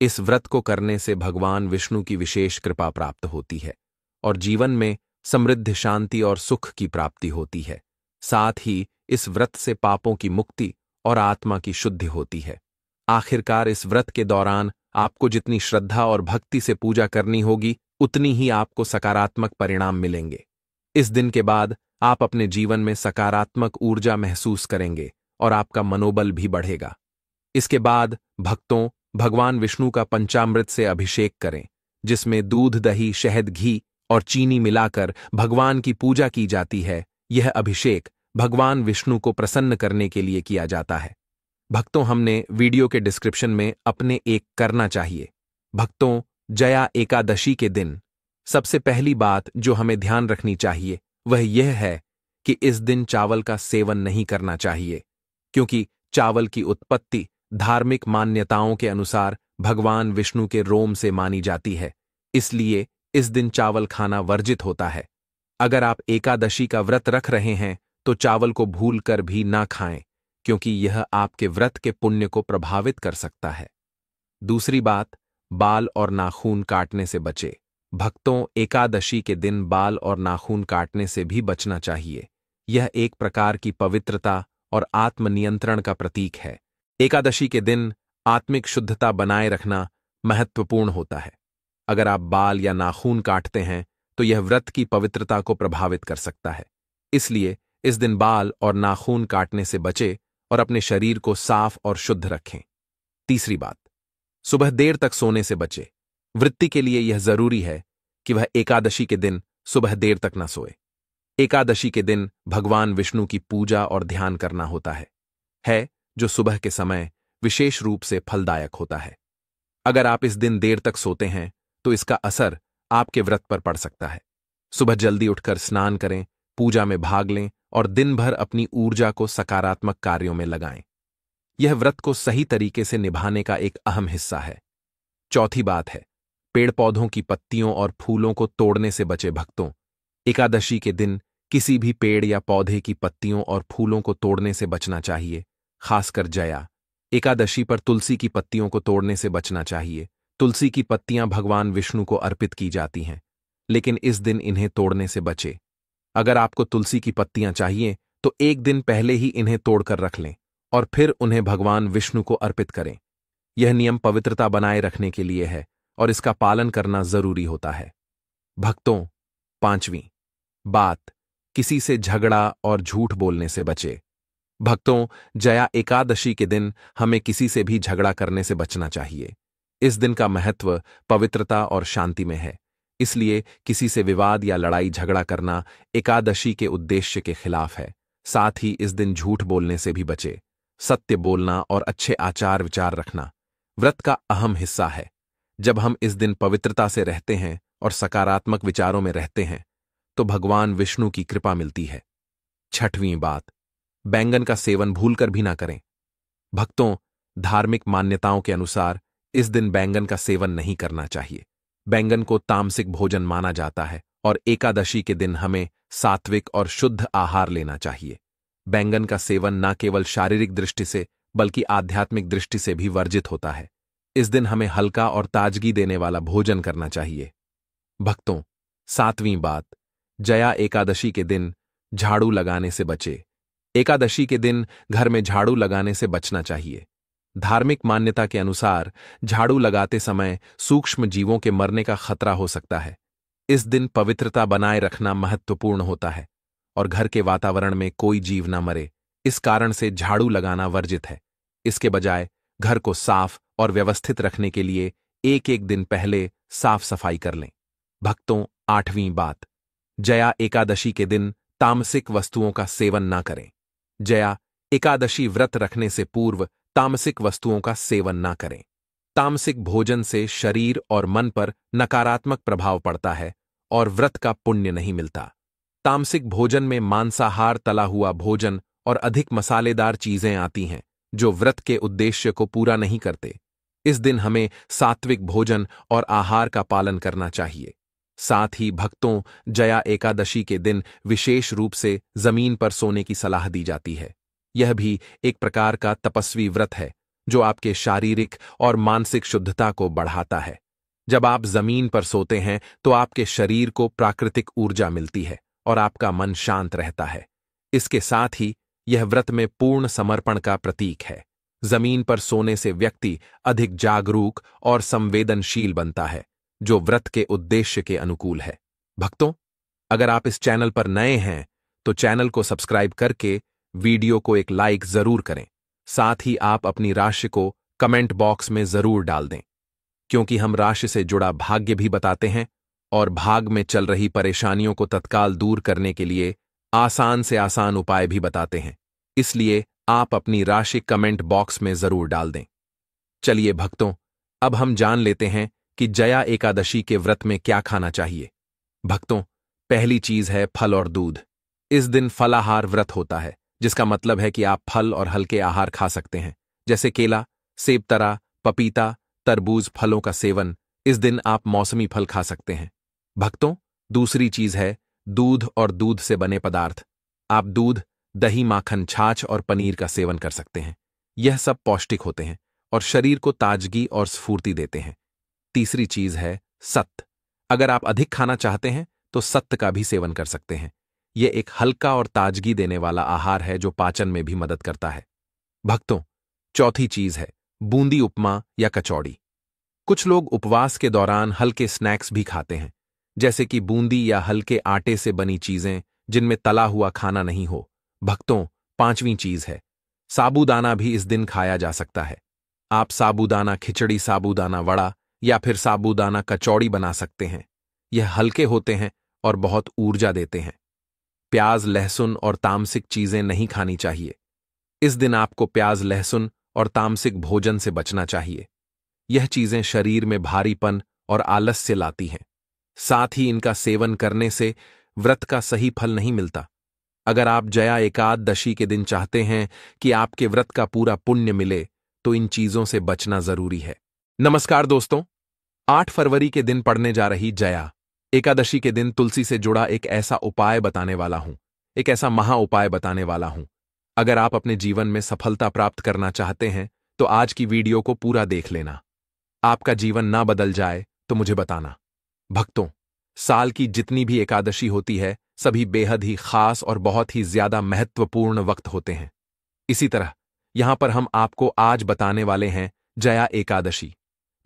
इस व्रत को करने से भगवान विष्णु की विशेष कृपा प्राप्त होती है और जीवन में समृद्धि, शांति और सुख की प्राप्ति होती है। साथ ही इस व्रत से पापों की मुक्ति और आत्मा की शुद्धि होती है। आखिरकार इस व्रत के दौरान आपको जितनी श्रद्धा और भक्ति से पूजा करनी होगी, उतनी ही आपको सकारात्मक परिणाम मिलेंगे। इस दिन के बाद आप अपने जीवन में सकारात्मक ऊर्जा महसूस करेंगे और आपका मनोबल भी बढ़ेगा। इसके बाद भक्तों, भगवान विष्णु का पंचामृत से अभिषेक करें, जिसमें दूध, दही, शहद, घी और चीनी मिलाकर भगवान की पूजा की जाती है। यह अभिषेक भगवान विष्णु को प्रसन्न करने के लिए किया जाता है। भक्तों, हमने वीडियो के डिस्क्रिप्शन में अपने एक करना चाहिए। भक्तों, जया एकादशी के दिन सबसे पहली बात जो हमें ध्यान रखनी चाहिए वह यह है कि इस दिन चावल का सेवन नहीं करना चाहिए, क्योंकि चावल की उत्पत्ति धार्मिक मान्यताओं के अनुसार भगवान विष्णु के रोम से मानी जाती है। इसलिए इस दिन चावल खाना वर्जित होता है। अगर आप एकादशी का व्रत रख रहे हैं तो चावल को भूलकर भी ना खाएं, क्योंकि यह आपके व्रत के पुण्य को प्रभावित कर सकता है। दूसरी बात, बाल और नाखून काटने से बचे। भक्तों, एकादशी के दिन बाल और नाखून काटने से भी बचना चाहिए। यह एक प्रकार की पवित्रता और आत्मनियंत्रण का प्रतीक है। एकादशी के दिन आत्मिक शुद्धता बनाए रखना महत्वपूर्ण होता है। अगर आप बाल या नाखून काटते हैं तो यह व्रत की पवित्रता को प्रभावित कर सकता है। इसलिए इस दिन बाल और नाखून काटने से बचे और अपने शरीर को साफ और शुद्ध रखें। तीसरी बात, सुबह देर तक सोने से बचे। वृत्ति के लिए यह जरूरी है कि वह एकादशी के दिन सुबह देर तक न सोए। एकादशी के दिन भगवान विष्णु की पूजा और ध्यान करना होता है जो सुबह के समय विशेष रूप से फलदायक होता है। अगर आप इस दिन देर तक सोते हैं तो इसका असर आपके व्रत पर पड़ सकता है। सुबह जल्दी उठकर स्नान करें, पूजा में भाग लें और दिन भर अपनी ऊर्जा को सकारात्मक कार्यों में लगाएं। यह व्रत को सही तरीके से निभाने का एक अहम हिस्सा है। चौथी बात है, पेड़ पौधों की पत्तियों और फूलों को तोड़ने से बचे। भक्तों, एकादशी के दिन किसी भी पेड़ या पौधे की पत्तियों और फूलों को तोड़ने से बचना चाहिए। खासकर जया एकादशी पर तुलसी की पत्तियों को तोड़ने से बचना चाहिए। तुलसी की पत्तियां भगवान विष्णु को अर्पित की जाती हैं, लेकिन इस दिन इन्हें तोड़ने से बचे। अगर आपको तुलसी की पत्तियां चाहिए तो एक दिन पहले ही इन्हें तोड़कर रख लें और फिर उन्हें भगवान विष्णु को अर्पित करें। यह नियम पवित्रता बनाए रखने के लिए है और इसका पालन करना जरूरी होता है। भक्तों, पांचवीं बात, किसी से झगड़ा और झूठ बोलने से बचे। भक्तों, जया एकादशी के दिन हमें किसी से भी झगड़ा करने से बचना चाहिए। इस दिन का महत्व पवित्रता और शांति में है, इसलिए किसी से विवाद या लड़ाई झगड़ा करना एकादशी के उद्देश्य के खिलाफ है। साथ ही इस दिन झूठ बोलने से भी बचे। सत्य बोलना और अच्छे आचार विचार रखना व्रत का अहम हिस्सा है। जब हम इस दिन पवित्रता से रहते हैं और सकारात्मक विचारों में रहते हैं तो भगवान विष्णु की कृपा मिलती है। छठवीं बात, बैंगन का सेवन भूलकर भी ना करें। भक्तों, धार्मिक मान्यताओं के अनुसार इस दिन बैंगन का सेवन नहीं करना चाहिए। बैंगन को तामसिक भोजन माना जाता है और एकादशी के दिन हमें सात्विक और शुद्ध आहार लेना चाहिए। बैंगन का सेवन न केवल शारीरिक दृष्टि से बल्कि आध्यात्मिक दृष्टि से भी वर्जित होता है। इस दिन हमें हल्का और ताजगी देने वाला भोजन करना चाहिए। भक्तों, सातवीं बात, जया एकादशी के दिन झाड़ू लगाने से बचे। एकादशी के दिन घर में झाड़ू लगाने से बचना चाहिए। धार्मिक मान्यता के अनुसार झाड़ू लगाते समय सूक्ष्म जीवों के मरने का खतरा हो सकता है। इस दिन पवित्रता बनाए रखना महत्वपूर्ण होता है और घर के वातावरण में कोई जीव न मरे, इस कारण से झाड़ू लगाना वर्जित है। इसके बजाय घर को साफ और व्यवस्थित रखने के लिए एक एक दिन पहले साफ सफाई कर लें। भक्तों, आठवीं बात, जया एकादशी के दिन तामसिक वस्तुओं का सेवन न करें। जया एकादशी व्रत रखने से पूर्व तामसिक वस्तुओं का सेवन न करें। तामसिक भोजन से शरीर और मन पर नकारात्मक प्रभाव पड़ता है और व्रत का पुण्य नहीं मिलता। तामसिक भोजन में मांसाहार, तला हुआ भोजन और अधिक मसालेदार चीजें आती हैं जो व्रत के उद्देश्य को पूरा नहीं करते। इस दिन हमें सात्विक भोजन और आहार का पालन करना चाहिए। साथ ही भक्तों, जया एकादशी के दिन विशेष रूप से जमीन पर सोने की सलाह दी जाती है। यह भी एक प्रकार का तपस्वी व्रत है जो आपके शारीरिक और मानसिक शुद्धता को बढ़ाता है। जब आप जमीन पर सोते हैं तो आपके शरीर को प्राकृतिक ऊर्जा मिलती है और आपका मन शांत रहता है। इसके साथ ही यह व्रत में पूर्ण समर्पण का प्रतीक है। जमीन पर सोने से व्यक्ति अधिक जागरूक और संवेदनशील बनता है, जो व्रत के उद्देश्य के अनुकूल है। भक्तों, अगर आप इस चैनल पर नए हैं तो चैनल को सब्सक्राइब करके वीडियो को एक लाइक जरूर करें। साथ ही आप अपनी राशि को कमेंट बॉक्स में जरूर डाल दें, क्योंकि हम राशि से जुड़ा भाग्य भी बताते हैं और भाग में चल रही परेशानियों को तत्काल दूर करने के लिए आसान से आसान उपाय भी बताते हैं। इसलिए आप अपनी राशि कमेंट बॉक्स में जरूर डाल दें। चलिए भक्तों, अब हम जान लेते हैं कि जया एकादशी के व्रत में क्या खाना चाहिए। भक्तों, पहली चीज है फल और दूध। इस दिन फलाहार व्रत होता है, जिसका मतलब है कि आप फल और हल्के आहार खा सकते हैं, जैसे केला, सेब, तरा, पपीता, तरबूज फलों का सेवन। इस दिन आप मौसमी फल खा सकते हैं। भक्तों, दूसरी चीज है दूध और दूध से बने पदार्थ। आप दूध, दही, माखन, छाछ और पनीर का सेवन कर सकते हैं। यह सब पौष्टिक होते हैं और शरीर को ताजगी और स्फूर्ति देते हैं। तीसरी चीज है सत्त। अगर आप अधिक खाना चाहते हैं तो सत्त का भी सेवन कर सकते हैं। यह एक हल्का और ताजगी देने वाला आहार है जो पाचन में भी मदद करता है। भक्तों, चौथी चीज है बूंदी उपमा या कचौड़ी। कुछ लोग उपवास के दौरान हल्के स्नैक्स भी खाते हैं, जैसे कि बूंदी या हल्के आटे से बनी चीजें जिनमें तला हुआ खाना नहीं हो। भक्तों, पांचवीं चीज है साबूदाना भी इस दिन खाया जा सकता है। आप साबूदाना खिचड़ी, साबूदाना वड़ा या फिर साबूदाना कचौड़ी बना सकते हैं। यह हल्के होते हैं और बहुत ऊर्जा देते हैं। प्याज, लहसुन और तामसिक चीजें नहीं खानी चाहिए। इस दिन आपको प्याज, लहसुन और तामसिक भोजन से बचना चाहिए। यह चीजें शरीर में भारीपन और आलस्य लाती हैं। साथ ही इनका सेवन करने से व्रत का सही फल नहीं मिलता। अगर आप जया एकादशी के दिन चाहते हैं कि आपके व्रत का पूरा पुण्य मिले, तो इन चीजों से बचना जरूरी है। नमस्कार दोस्तों, 8 फरवरी के दिन पड़ने जा रही जया एकादशी के दिन तुलसी से जुड़ा एक ऐसा उपाय बताने वाला हूं, एक ऐसा महा उपाय बताने वाला हूं। अगर आप अपने जीवन में सफलता प्राप्त करना चाहते हैं तो आज की वीडियो को पूरा देख लेना। आपका जीवन ना बदल जाए तो मुझे बताना। भक्तों, साल की जितनी भी एकादशी होती है, सभी बेहद ही खास और बहुत ही ज्यादा महत्वपूर्ण वक्त होते हैं। इसी तरह यहां पर हम आपको आज बताने वाले हैं जया एकादशी,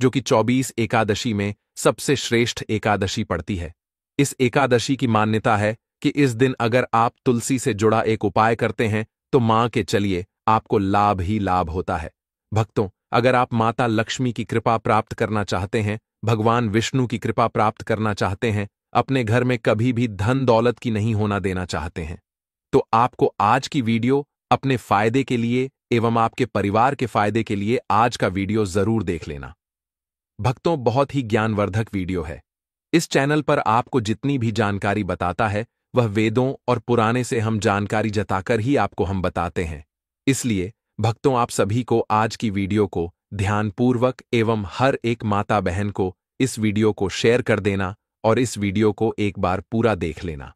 जो कि 24 एकादशी में सबसे श्रेष्ठ एकादशी पड़ती है। इस एकादशी की मान्यता है कि इस दिन अगर आप तुलसी से जुड़ा एक उपाय करते हैं तो मां के चलिए आपको लाभ ही लाभ होता है। भक्तों, अगर आप माता लक्ष्मी की कृपा प्राप्त करना चाहते हैं, भगवान विष्णु की कृपा प्राप्त करना चाहते हैं, अपने घर में कभी भी धन दौलत की नहीं होना देना चाहते हैं, तो आपको आज की वीडियो अपने फायदे के लिए एवं आपके परिवार के फायदे के लिए आज का वीडियो जरूर देख लेना। भक्तों, बहुत ही ज्ञानवर्धक वीडियो है। इस चैनल पर आपको जितनी भी जानकारी बताता है वह वेदों और पुराने से हम जानकारी जताकर ही आपको हम बताते हैं। इसलिए भक्तों, आप सभी को आज की वीडियो को ध्यानपूर्वक एवं हर एक माता बहन को इस वीडियो को शेयर कर देना और इस वीडियो को एक बार पूरा देख लेना।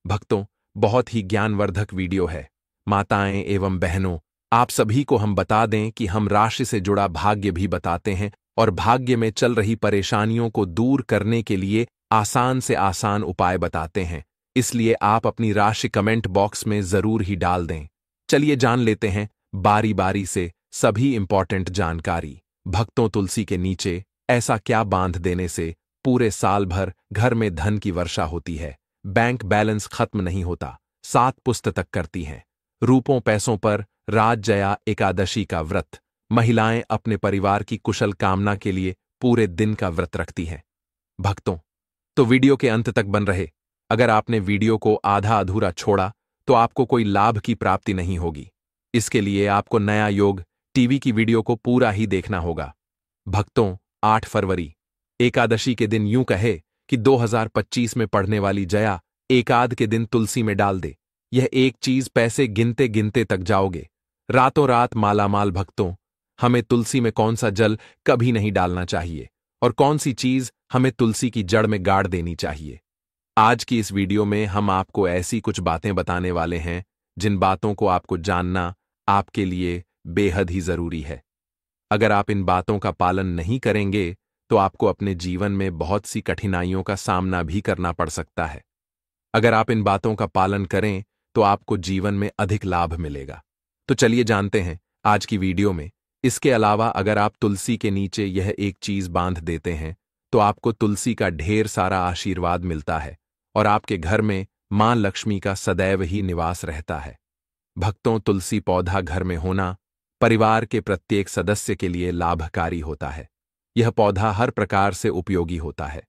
भक्तों, बहुत ही ज्ञानवर्धक वीडियो है। माताएं एवं बहनों, आप सभी को हम बता दें कि हम राशि से जुड़ा भाग्य भी बताते हैं और भाग्य में चल रही परेशानियों को दूर करने के लिए आसान से आसान उपाय बताते हैं। इसलिए आप अपनी राशि कमेंट बॉक्स में जरूर ही डाल दें। चलिए जान लेते हैं बारी बारी से सभी इंपॉर्टेंट जानकारी। भक्तों, तुलसी के नीचे ऐसा क्या बांध देने से पूरे साल भर घर में धन की वर्षा होती है, बैंक बैलेंस खत्म नहीं होता, 7 पुस्त तक करती हैं। रूपों पैसों पर राज जया एकादशी का व्रत महिलाएं अपने परिवार की कुशल कामना के लिए पूरे दिन का व्रत रखती हैं। भक्तों, तो वीडियो के अंत तक बन रहे। अगर आपने वीडियो को आधा अधूरा छोड़ा तो आपको कोई लाभ की प्राप्ति नहीं होगी। इसके लिए आपको नया योग टीवी की वीडियो को पूरा ही देखना होगा। भक्तों, 8 फरवरी एकादशी के दिन यूं कहे कि 2025 में पढ़ने वाली जया एकाद के दिन तुलसी में डाल दे। यह एक चीज पैसे गिनते गिनते तक जाओगे, रातों रात मालामाल। भक्तों, हमें तुलसी में कौन सा जल कभी नहीं डालना चाहिए और कौन सी चीज हमें तुलसी की जड़ में गाड़ देनी चाहिए। आज की इस वीडियो में हम आपको ऐसी कुछ बातें बताने वाले हैं जिन बातों को आपको जानना आपके लिए बेहद ही जरूरी है। अगर आप इन बातों का पालन नहीं करेंगे तो आपको अपने जीवन में बहुत सी कठिनाइयों का सामना भी करना पड़ सकता है। अगर आप इन बातों का पालन करें तो आपको जीवन में अधिक लाभ मिलेगा। तो चलिए जानते हैं आज की वीडियो में। इसके अलावा अगर आप तुलसी के नीचे यह एक चीज बांध देते हैं तो आपको तुलसी का ढेर सारा आशीर्वाद मिलता है और आपके घर में मां लक्ष्मी का सदैव ही निवास रहता है। भक्तों, तुलसी पौधा घर में होना परिवार के प्रत्येक सदस्य के लिए लाभकारी होता है। यह पौधा हर प्रकार से उपयोगी होता है।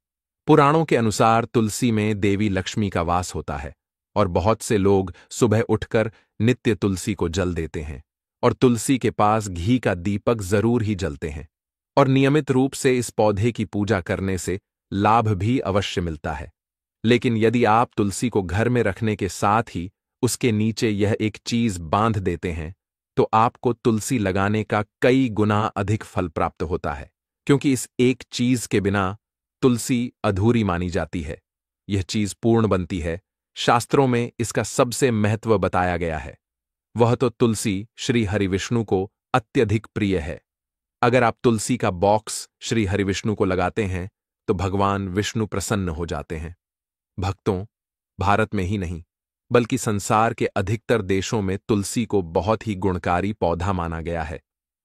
पुराणों के अनुसार तुलसी में देवी लक्ष्मी का वास होता है और बहुत से लोग सुबह उठकर नित्य तुलसी को जल देते हैं और तुलसी के पास घी का दीपक जरूर ही जलते हैं। और नियमित रूप से इस पौधे की पूजा करने से लाभ भी अवश्य मिलता है। लेकिन यदि आप तुलसी को घर में रखने के साथ ही उसके नीचे यह एक चीज बांध देते हैं, तो आपको तुलसी लगाने का कई गुना अधिक फल प्राप्त होता है, क्योंकि इस एक चीज के बिना तुलसी अधूरी मानी जाती है। यह चीज पूर्ण बनती है। शास्त्रों में इसका सबसे महत्व बताया गया है। वह तो तुलसी श्री हरिविष्णु को अत्यधिक प्रिय है। अगर आप तुलसी का बॉक्स श्री हरिविष्णु को लगाते हैं तो भगवान विष्णु प्रसन्न हो जाते हैं। भक्तों, भारत में ही नहीं बल्कि संसार के अधिकतर देशों में तुलसी को बहुत ही गुणकारी पौधा माना गया है।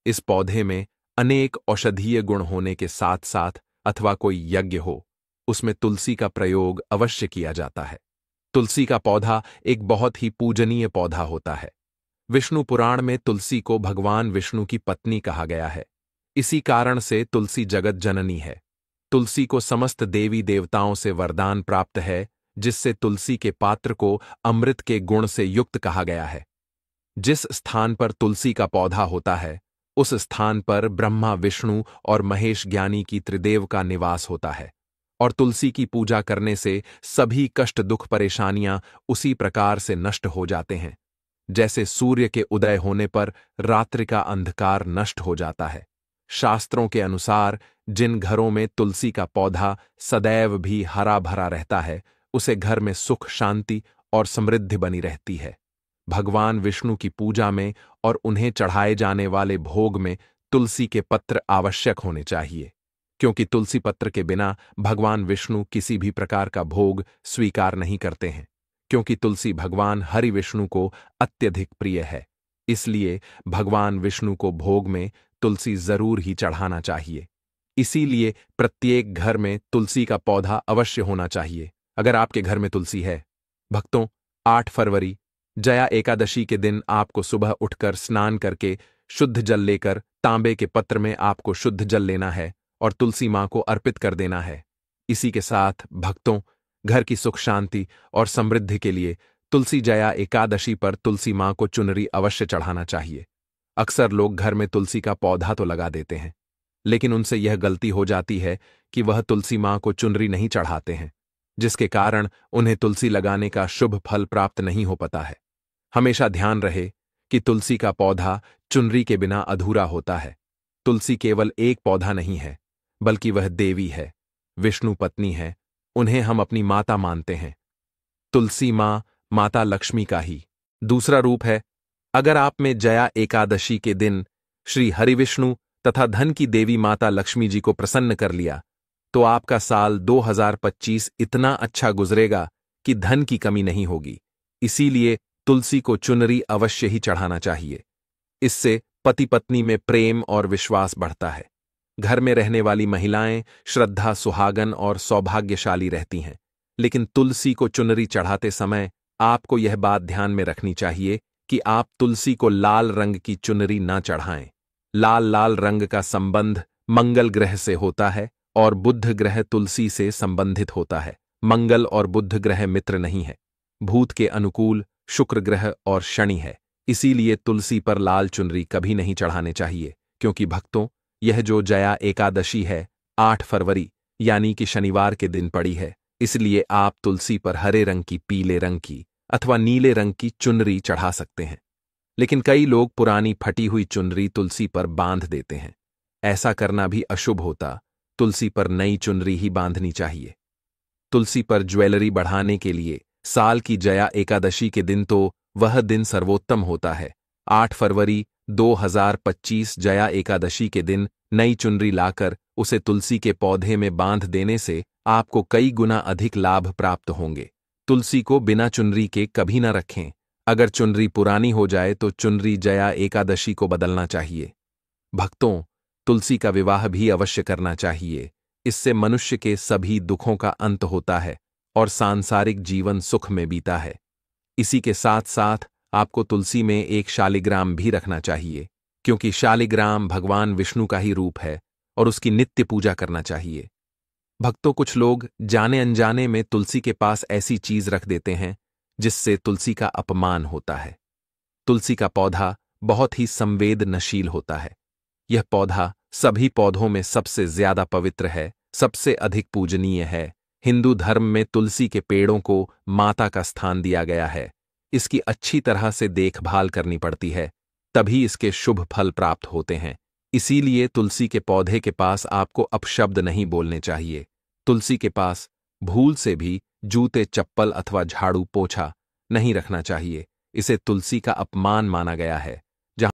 इस पौधे में अनेक औषधीय गुण होने के साथ साथ अथवा कोई यज्ञ हो, उसमें तुलसी का प्रयोग अवश्य किया जाता है। तुलसी का पौधा एक बहुत ही पूजनीय पौधा होता है। विष्णु पुराण में तुलसी को भगवान विष्णु की पत्नी कहा गया है। इसी कारण से तुलसी जगत जननी है। तुलसी को समस्त देवी देवताओं से वरदान प्राप्त है, जिससे तुलसी के पात्र को अमृत के गुण से युक्त कहा गया है। जिस स्थान पर तुलसी का पौधा होता है, उस स्थान पर ब्रह्मा विष्णु और महेश ज्ञानी की त्रिदेव का निवास होता है। और तुलसी की पूजा करने से सभी कष्ट दुख परेशानियां उसी प्रकार से नष्ट हो जाते हैं, जैसे सूर्य के उदय होने पर रात्रि का अंधकार नष्ट हो जाता है। शास्त्रों के अनुसार जिन घरों में तुलसी का पौधा सदैव भी हरा भरा रहता है, उसे घर में सुख शांति और समृद्धि बनी रहती है। भगवान विष्णु की पूजा में और उन्हें चढ़ाए जाने वाले भोग में तुलसी के पत्र आवश्यक होने चाहिए, क्योंकि तुलसी पत्र के बिना भगवान विष्णु किसी भी प्रकार का भोग स्वीकार नहीं करते हैं। क्योंकि तुलसी भगवान हरि विष्णु को अत्यधिक प्रिय है, इसलिए भगवान विष्णु को भोग में तुलसी जरूर ही चढ़ाना चाहिए। इसीलिए प्रत्येक घर में तुलसी का पौधा अवश्य होना चाहिए। अगर आपके घर में तुलसी है, भक्तों, 8 फरवरी जया एकादशी के दिन आपको सुबह उठकर स्नान करके शुद्ध जल लेकर तांबे के पत्र में आपको शुद्ध जल लेना है और तुलसी मां को अर्पित कर देना है। इसी के साथ भक्तों, घर की सुख शांति और समृद्धि के लिए तुलसी जया एकादशी पर तुलसी मां को चुनरी अवश्य चढ़ाना चाहिए। अक्सर लोग घर में तुलसी का पौधा तो लगा देते हैं, लेकिन उनसे यह गलती हो जाती है कि वह तुलसी मां को चुनरी नहीं चढ़ाते हैं, जिसके कारण उन्हें तुलसी लगाने का शुभ फल प्राप्त नहीं हो पाता है। हमेशा ध्यान रहे कि तुलसी का पौधा चुनरी के बिना अधूरा होता है। तुलसी केवल एक पौधा नहीं है, बल्कि वह देवी है, विष्णु पत्नी है। उन्हें हम अपनी माता मानते हैं। तुलसी मां माता लक्ष्मी का ही दूसरा रूप है। अगर आप में जया एकादशी के दिन श्री हरिविष्णु तथा धन की देवी माता लक्ष्मी जी को प्रसन्न कर लिया, तो आपका साल 2025 इतना अच्छा गुजरेगा कि धन की कमी नहीं होगी। इसीलिए तुलसी को चुनरी अवश्य ही चढ़ाना चाहिए। इससे पति पत्नी में प्रेम और विश्वास बढ़ता है। घर में रहने वाली महिलाएं श्रद्धा, सुहागन और सौभाग्यशाली रहती हैं। लेकिन तुलसी को चुनरी चढ़ाते समय आपको यह बात ध्यान में रखनी चाहिए कि आप तुलसी को लाल रंग की चुनरी न चढ़ाएं। लाल रंग का संबंध मंगल ग्रह से होता है और बुध ग्रह तुलसी से संबंधित होता है। मंगल और बुध ग्रह मित्र नहीं है। भूत के अनुकूल शुक्र ग्रह और शनि है। इसीलिए तुलसी पर लाल चुनरी कभी नहीं चढ़ाने चाहिए, क्योंकि भक्तों, यह जो जया एकादशी है 8 फरवरी यानी कि शनिवार के दिन पड़ी है। इसलिए आप तुलसी पर हरे रंग की, पीले रंग की अथवा नीले रंग की चुनरी चढ़ा सकते हैं। लेकिन कई लोग पुरानी फटी हुई चुनरी तुलसी पर बांध देते हैं। ऐसा करना भी अशुभ होता। तुलसी पर नई चुनरी ही बांधनी चाहिए। तुलसी पर ज्वेलरी बढ़ाने के लिए साल की जया एकादशी के दिन तो वह दिन सर्वोत्तम होता है। 8 फरवरी 2025 जया एकादशी के दिन नई चुनरी लाकर उसे तुलसी के पौधे में बांध देने से आपको कई गुना अधिक लाभ प्राप्त होंगे। तुलसी को बिना चुनरी के कभी न रखें। अगर चुनरी पुरानी हो जाए तो चुनरी जया एकादशी को बदलना चाहिए। भक्तों, तुलसी का विवाह भी अवश्य करना चाहिए। इससे मनुष्य के सभी दुखों का अंत होता है और सांसारिक जीवन सुख में बीता है। इसी के साथ साथ आपको तुलसी में एक शालिग्राम भी रखना चाहिए, क्योंकि शालिग्राम भगवान विष्णु का ही रूप है और उसकी नित्य पूजा करना चाहिए। भक्तों, कुछ लोग जाने अनजाने में तुलसी के पास ऐसी चीज रख देते हैं जिससे तुलसी का अपमान होता है। तुलसी का पौधा बहुत ही संवेदनशील होता है। यह पौधा सभी पौधों में सबसे ज्यादा पवित्र है, सबसे अधिक पूजनीय है। हिंदू धर्म में तुलसी के पेड़ों को माता का स्थान दिया गया है। इसकी अच्छी तरह से देखभाल करनी पड़ती है, तभी इसके शुभ फल प्राप्त होते हैं। इसीलिए तुलसी के पौधे के पास आपको अपशब्द नहीं बोलने चाहिए। तुलसी के पास भूल से भी जूते, चप्पल अथवा झाड़ू पोछा नहीं रखना चाहिए। इसे तुलसी का अपमान माना गया है।